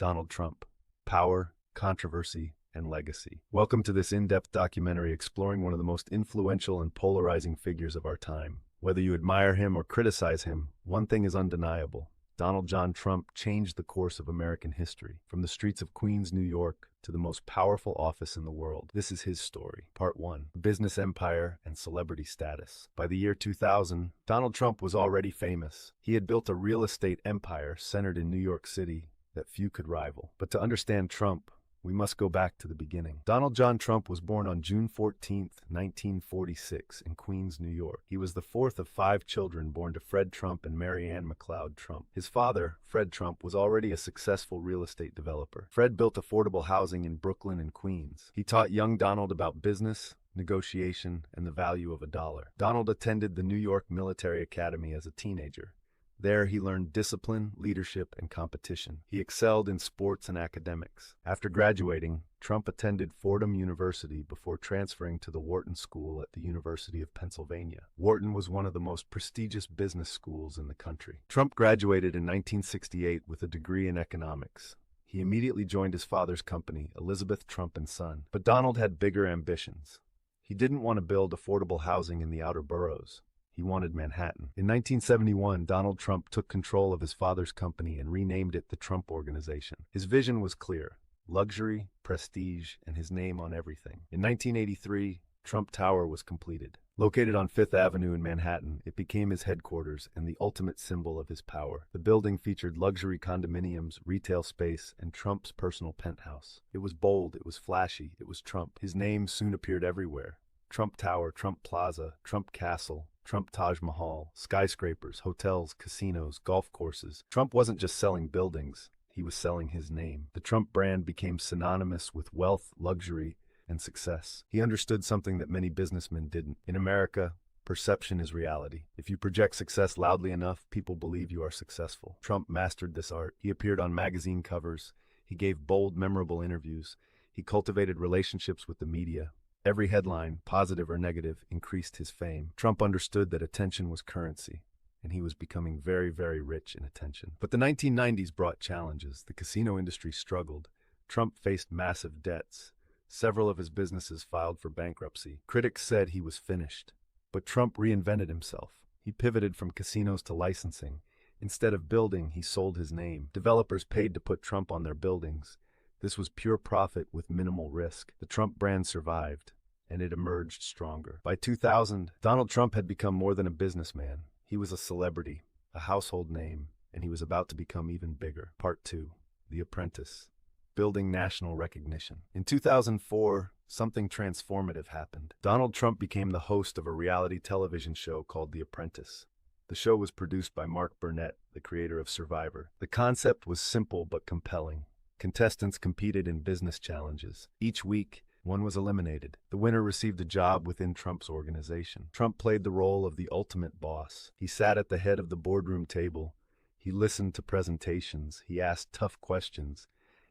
Donald Trump: Power, Controversy, and Legacy. Welcome to this in-depth documentary exploring one of the most influential and polarizing figures of our time. Whether you admire him or criticize him, one thing is undeniable. Donald John Trump changed the course of American history, from the streets of Queens, New York, to the most powerful office in the world. This is his story. Part 1. Business empire and celebrity status. By the year 2000, Donald Trump was already famous. He had built a real estate empire centered in New York City that few could rival. But to understand Trump, we must go back to the beginning. Donald John Trump was born on June 14, 1946, in Queens, New York. He was the fourth of 5 children born to Fred Trump and Mary Ann McLeod Trump. His father, Fred Trump, was already a successful real estate developer. Fred built affordable housing in Brooklyn and Queens. He taught young Donald about business, negotiation, and the value of a dollar. Donald attended the New York Military Academy as a teenager. There, he learned discipline, leadership, and competition. He excelled in sports and academics. After graduating, Trump attended Fordham University before transferring to the Wharton School at the University of Pennsylvania. Wharton was one of the most prestigious business schools in the country. Trump graduated in 1968 with a degree in economics. He immediately joined his father's company, Elizabeth Trump and Son. But Donald had bigger ambitions. He didn't want to build affordable housing in the outer boroughs. He wanted Manhattan. In 1971, Donald Trump took control of his father's company and renamed it the Trump Organization. His vision was clear: luxury, prestige, and his name on everything. In 1983, Trump Tower was completed. Located on Fifth Avenue in Manhattan, it became his headquarters and the ultimate symbol of his power. The building featured luxury condominiums, retail space, and Trump's personal penthouse. It was bold, it was flashy, it was Trump. His name soon appeared everywhere: Trump Tower, Trump Plaza, Trump Castle, Trump Taj Mahal, skyscrapers, hotels, casinos, golf courses. Trump wasn't just selling buildings, he was selling his name. The Trump brand became synonymous with wealth, luxury, and success. He understood something that many businessmen didn't. In America, perception is reality. If you project success loudly enough, people believe you are successful. Trump mastered this art. He appeared on magazine covers. He gave bold, memorable interviews. He cultivated relationships with the media. Every headline, positive or negative, increased his fame. Trump understood that attention was currency, and he was becoming very, very rich in attention. But the 1990s brought challenges. The casino industry struggled. Trump faced massive debts. Several of his businesses filed for bankruptcy. Critics said he was finished. But Trump reinvented himself. He pivoted from casinos to licensing. Instead of building, he sold his name. Developers paid to put Trump on their buildings. This was pure profit with minimal risk. The Trump brand survived, and it emerged stronger. By 2000, Donald Trump had become more than a businessman. He was a celebrity, a household name, and he was about to become even bigger. Part 2. The Apprentice. Building national recognition. In 2004, something transformative happened. Donald Trump became the host of a reality television show called The Apprentice. The show was produced by Mark Burnett, the creator of Survivor. The concept was simple but compelling. Contestants competed in business challenges. Each week, one was eliminated. The winner received a job within Trump's organization. Trump played the role of the ultimate boss. He sat at the head of the boardroom table. He listened to presentations. He asked tough questions.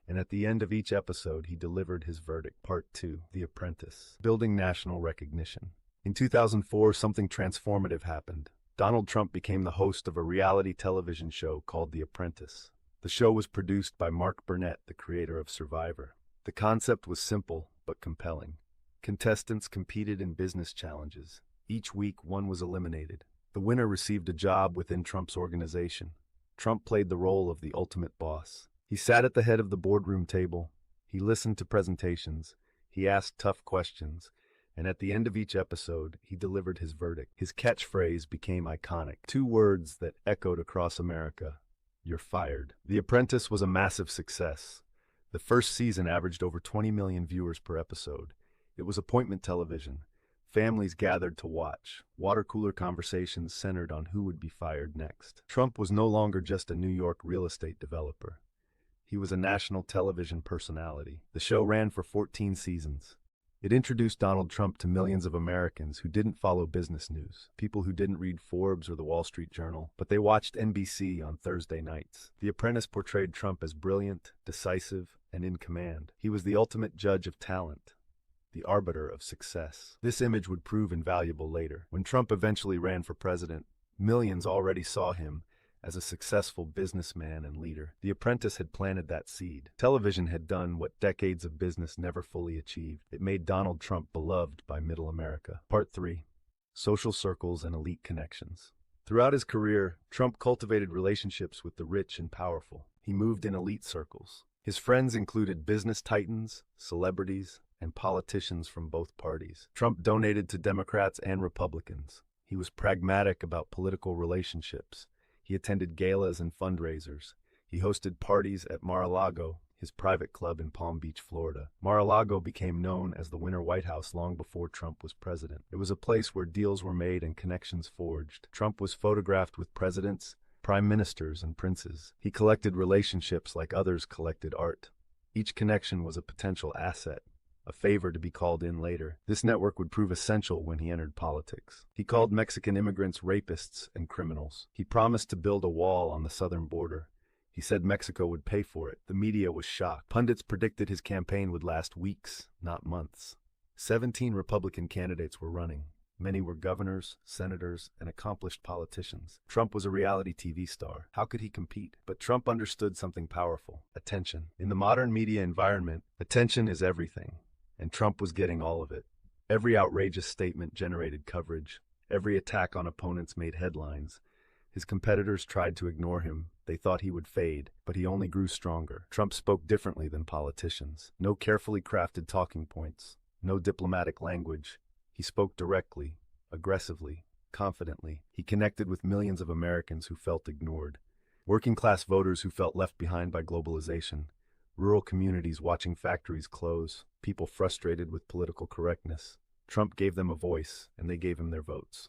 And at the end of each episode, he delivered his verdict. Part 2. The Apprentice. Building national recognition. In 2004, something transformative happened. Donald Trump became the host of a reality television show called The Apprentice. The show was produced by Mark Burnett, the creator of Survivor. The concept was simple but compelling. Contestants competed in business challenges. Each week, one was eliminated. The winner received a job within Trump's organization. Trump played the role of the ultimate boss. He sat at the head of the boardroom table. He listened to presentations. He asked tough questions. And at the end of each episode, he delivered his verdict. His catchphrase became iconic. 2 words that echoed across America: "You're fired." The Apprentice was a massive success. The first season averaged over 20 million viewers per episode. It was appointment television. Families gathered to watch. Water cooler conversations centered on who would be fired next. Trump was no longer just a New York real estate developer. He was a national television personality. The show ran for 14 seasons. It introduced Donald Trump to millions of Americans who didn't follow business news, people who didn't read Forbes or the Wall Street Journal, but they watched NBC on Thursday nights. The Apprentice portrayed Trump as brilliant, decisive, and in command. He was the ultimate judge of talent, the arbiter of success. This image would prove invaluable later. When Trump eventually ran for president, millions already saw him as a successful businessman and leader. The Apprentice had planted that seed. Television had done what decades of business never fully achieved. It made Donald Trump beloved by middle America. Part 3. Social circles and elite connections. Throughout his career, Trump cultivated relationships with the rich and powerful. He moved in elite circles. His friends included business titans, celebrities, and politicians from both parties. Trump donated to Democrats and Republicans. He was pragmatic about political relationships. He attended galas and fundraisers. He hosted parties at Mar-a-Lago, his private club in Palm Beach, Florida. Mar-a-Lago became known as the Winter White House long before Trump was president. It was a place where deals were made and connections forged. Trump was photographed with presidents, prime ministers, and princes. He collected relationships like others collected art. Each connection was a potential asset, a favor to be called in later. This network would prove essential when he entered politics. He called Mexican immigrants rapists and criminals. He promised to build a wall on the southern border. He said Mexico would pay for it. The media was shocked. Pundits predicted his campaign would last weeks, not months. 17 Republican candidates were running. Many were governors, senators, and accomplished politicians. Trump was a reality TV star. How could he compete? But Trump understood something powerful: attention. In the modern media environment, attention is everything, and Trump was getting all of it. Every outrageous statement generated coverage. Every attack on opponents made headlines. His competitors tried to ignore him. They thought he would fade, but he only grew stronger. Trump spoke differently than politicians. No carefully crafted talking points. No diplomatic language. He spoke directly, aggressively, confidently. He connected with millions of Americans who felt ignored. Working-class voters who felt left behind by globalization. Rural communities watching factories close. People frustrated with political correctness. Trump gave them a voice, and they gave him their votes.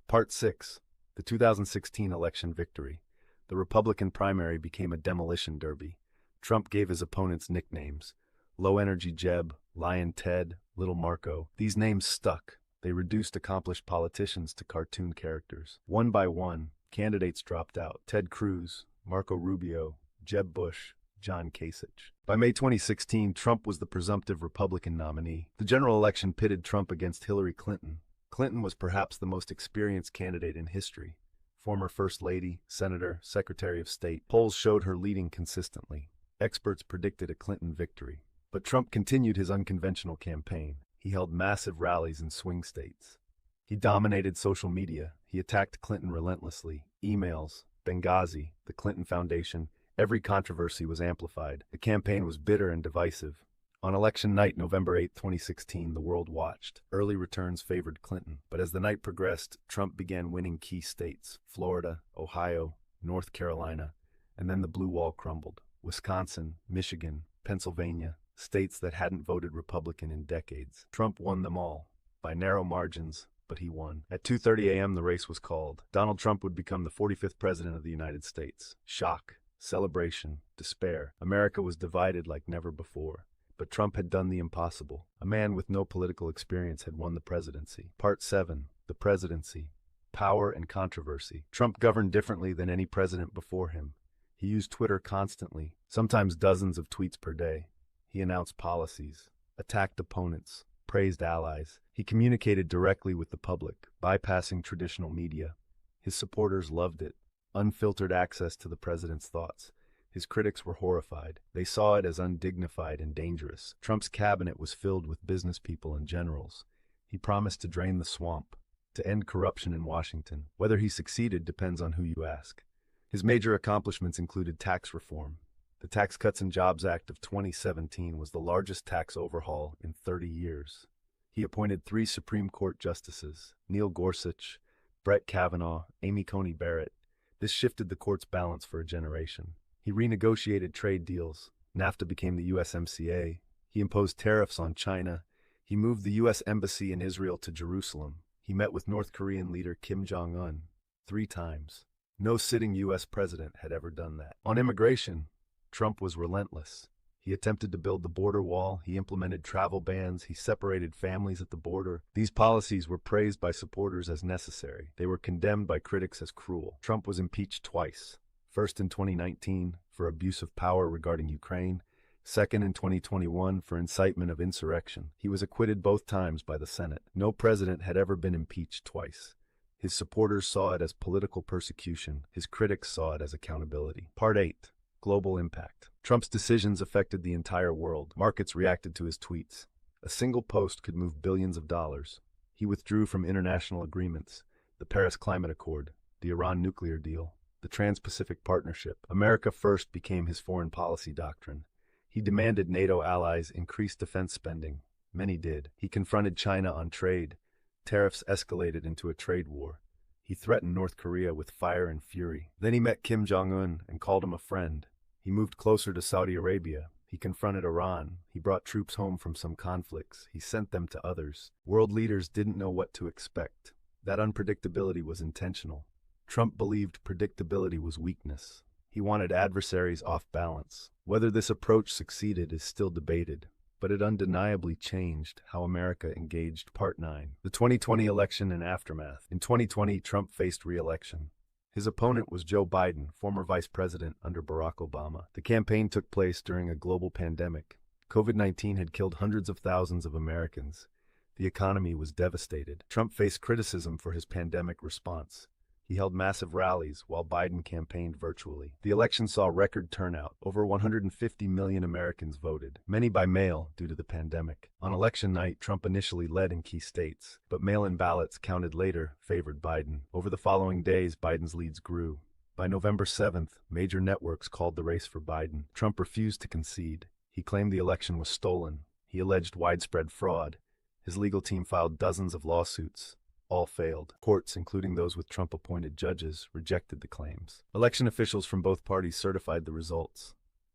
Part 6. The 2016 election victory. The Republican primary became a demolition derby. Trump gave his opponents nicknames: Low Energy Jeb, Lion Ted, Little Marco. These names stuck. They reduced accomplished politicians to cartoon characters. One by one, candidates dropped out: Ted Cruz, Marco Rubio, Jeb Bush, John Kasich. By May 2016, Trump was the presumptive Republican nominee. The general election pitted Trump against Hillary Clinton. Clinton was perhaps the most experienced candidate in history. Former First Lady, Senator, Secretary of State. Polls showed her leading consistently. Experts predicted a Clinton victory. But Trump continued his unconventional campaign. He held massive rallies in swing states. He dominated social media. He attacked Clinton relentlessly. Emails, Benghazi, the Clinton Foundation. Every controversy was amplified. The campaign was bitter and divisive. On election night, November 8, 2016, the world watched. Early returns favored Clinton. But as the night progressed, Trump began winning key states: Florida, Ohio, North Carolina, and then the blue wall crumbled. Wisconsin, Michigan, Pennsylvania, states that hadn't voted Republican in decades. Trump won them all, by narrow margins, but he won. At 2:30 a.m., the race was called. Donald Trump would become the 45th president of the United States. Shock, celebration, despair. America was divided like never before. But Trump had done the impossible. A man with no political experience had won the presidency. Part 7. The Presidency. Power and controversy. Trump governed differently than any president before him. He used Twitter constantly, sometimes dozens of tweets per day. He announced policies, attacked opponents, praised allies. He communicated directly with the public, bypassing traditional media. His supporters loved it. Unfiltered access to the president's thoughts. His critics were horrified. They saw it as undignified and dangerous. Trump's cabinet was filled with business people and generals. He promised to drain the swamp, to end corruption in Washington. Whether he succeeded depends on who you ask. His major accomplishments included tax reform. The Tax Cuts and Jobs Act of 2017 was the largest tax overhaul in 30 years. He appointed 3 Supreme Court justices: Neil Gorsuch, Brett Kavanaugh, Amy Coney Barrett. This shifted the court's balance for a generation. He renegotiated trade deals. NAFTA became the USMCA. He imposed tariffs on China. He moved the U.S. Embassy in Israel to Jerusalem. He met with North Korean leader Kim Jong-un 3 times. No sitting U.S. president had ever done that. On immigration, Trump was relentless. He attempted to build the border wall. He implemented travel bans. He separated families at the border. These policies were praised by supporters as necessary. They were condemned by critics as cruel. Trump was impeached twice. First in 2019 for abuse of power regarding Ukraine. Second in 2021 for incitement of insurrection. He was acquitted both times by the Senate. No president had ever been impeached twice. His supporters saw it as political persecution. His critics saw it as accountability. Part 8. Global Impact. Trump's decisions affected the entire world. Markets reacted to his tweets. A single post could move billions of dollars. He withdrew from international agreements, the Paris Climate Accord, the Iran nuclear deal, the Trans-Pacific Partnership. America First became his foreign policy doctrine. He demanded NATO allies increase defense spending. Many did. He confronted China on trade. Tariffs escalated into a trade war. He threatened North Korea with fire and fury. Then he met Kim Jong-un and called him a friend. He moved closer to Saudi Arabia. He confronted Iran. He brought troops home from some conflicts. He sent them to others. World leaders didn't know what to expect. That unpredictability was intentional. Trump believed predictability was weakness. He wanted adversaries off balance. Whether this approach succeeded is still debated, but it undeniably changed how America engaged. Part 9. The 2020 election and aftermath. In 2020, Trump faced re-election. His opponent was Joe Biden, former vice president under Barack Obama. The campaign took place during a global pandemic. COVID-19 had killed hundreds of thousands of Americans. The economy was devastated. Trump faced criticism for his pandemic response. He held massive rallies while Biden campaigned virtually. The election saw record turnout. Over 150 million Americans voted, many by mail due to the pandemic. On election night, Trump initially led in key states, but mail-in ballots counted later favored Biden. Over the following days, Biden's leads grew. By November 7th, major networks called the race for Biden. Trump refused to concede. He claimed the election was stolen. He alleged widespread fraud. His legal team filed dozens of lawsuits. All failed. Courts, including those with Trump-appointed judges, rejected the claims. Election officials from both parties certified the results.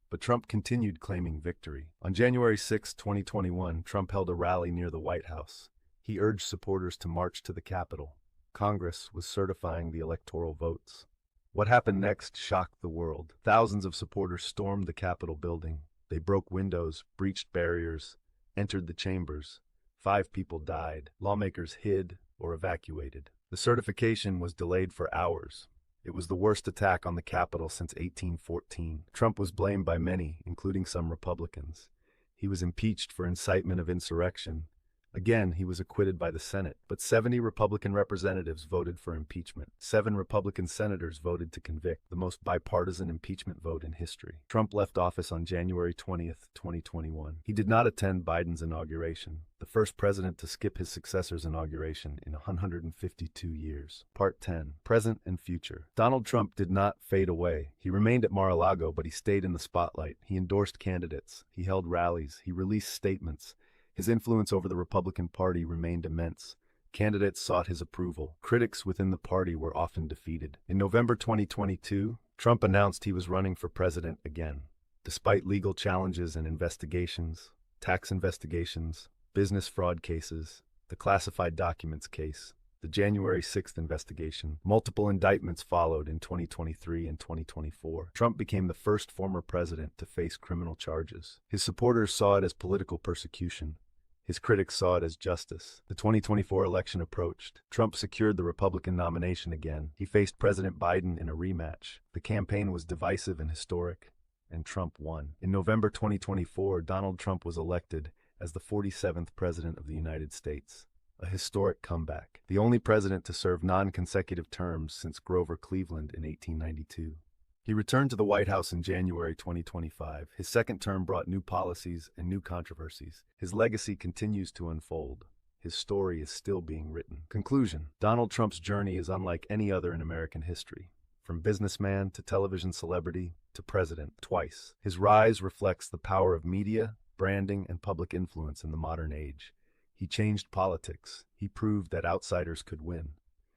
But Trump continued claiming victory. On January 6, 2021, Trump held a rally near the White House. He urged supporters to march to the Capitol. Congress was certifying the electoral votes. What happened next shocked the world. Thousands of supporters stormed the Capitol building. They broke windows, breached barriers, entered the chambers. 5 people died. Lawmakers hid or evacuated. The certification was delayed for hours. It was the worst attack on the Capitol since 1814. Trump was blamed by many, including some Republicans. He was impeached for incitement of insurrection. Again, he was acquitted by the Senate, but 70 Republican representatives voted for impeachment. 7 Republican senators voted to convict, the most bipartisan impeachment vote in history. Trump left office on January 20th, 2021. He did not attend Biden's inauguration, the first president to skip his successor's inauguration in 152 years. Part 10. Present and Future. Donald Trump did not fade away. He remained at Mar-a-Lago, but he stayed in the spotlight. He endorsed candidates. He held rallies. He released statements. His influence over the Republican Party remained immense. Candidates sought his approval. Critics within the party were often defeated. In November 2022, Trump announced he was running for president again. Despite legal challenges and investigations, tax investigations, business fraud cases, the classified documents case, the January 6th investigation, multiple indictments followed in 2023 and 2024. Trump became the first former president to face criminal charges. His supporters saw it as political persecution. His critics saw it as justice. The 2024 election approached. Trump secured the Republican nomination again. He faced President Biden in a rematch. The campaign was divisive and historic, and Trump won. In November 2024, Donald Trump was elected as the 47th President of the United States. A historic comeback. The only president to serve non-consecutive terms since Grover Cleveland in 1892. He returned to the White House in January 2025. His second term brought new policies and new controversies. His legacy continues to unfold. His story is still being written. Conclusion. Donald Trump's journey is unlike any other in American history. From businessman to television celebrity to president, twice. His rise reflects the power of media, branding, and public influence in the modern age. He changed politics. He proved that outsiders could win.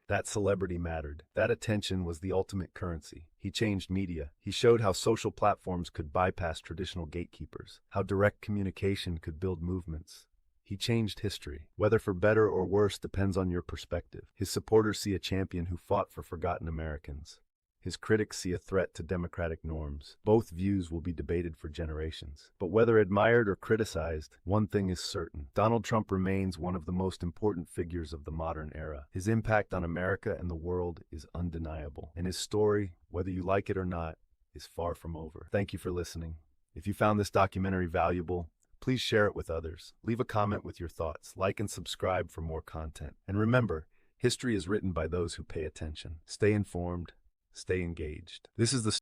That celebrity mattered. That attention was the ultimate currency. He changed media. He showed how social platforms could bypass traditional gatekeepers, how direct communication could build movements. He changed history. Whether for better or worse depends on your perspective. His supporters see a champion who fought for forgotten Americans. His critics see a threat to democratic norms. Both views will be debated for generations. But whether admired or criticized, one thing is certain. Donald Trump remains one of the most important figures of the modern era. His impact on America and the world is undeniable. And his story, whether you like it or not, is far from over. Thank you for listening. If you found this documentary valuable, please share it with others. Leave a comment with your thoughts. Like and subscribe for more content. And remember, History is written by those who pay attention. Stay informed, stay engaged. This is the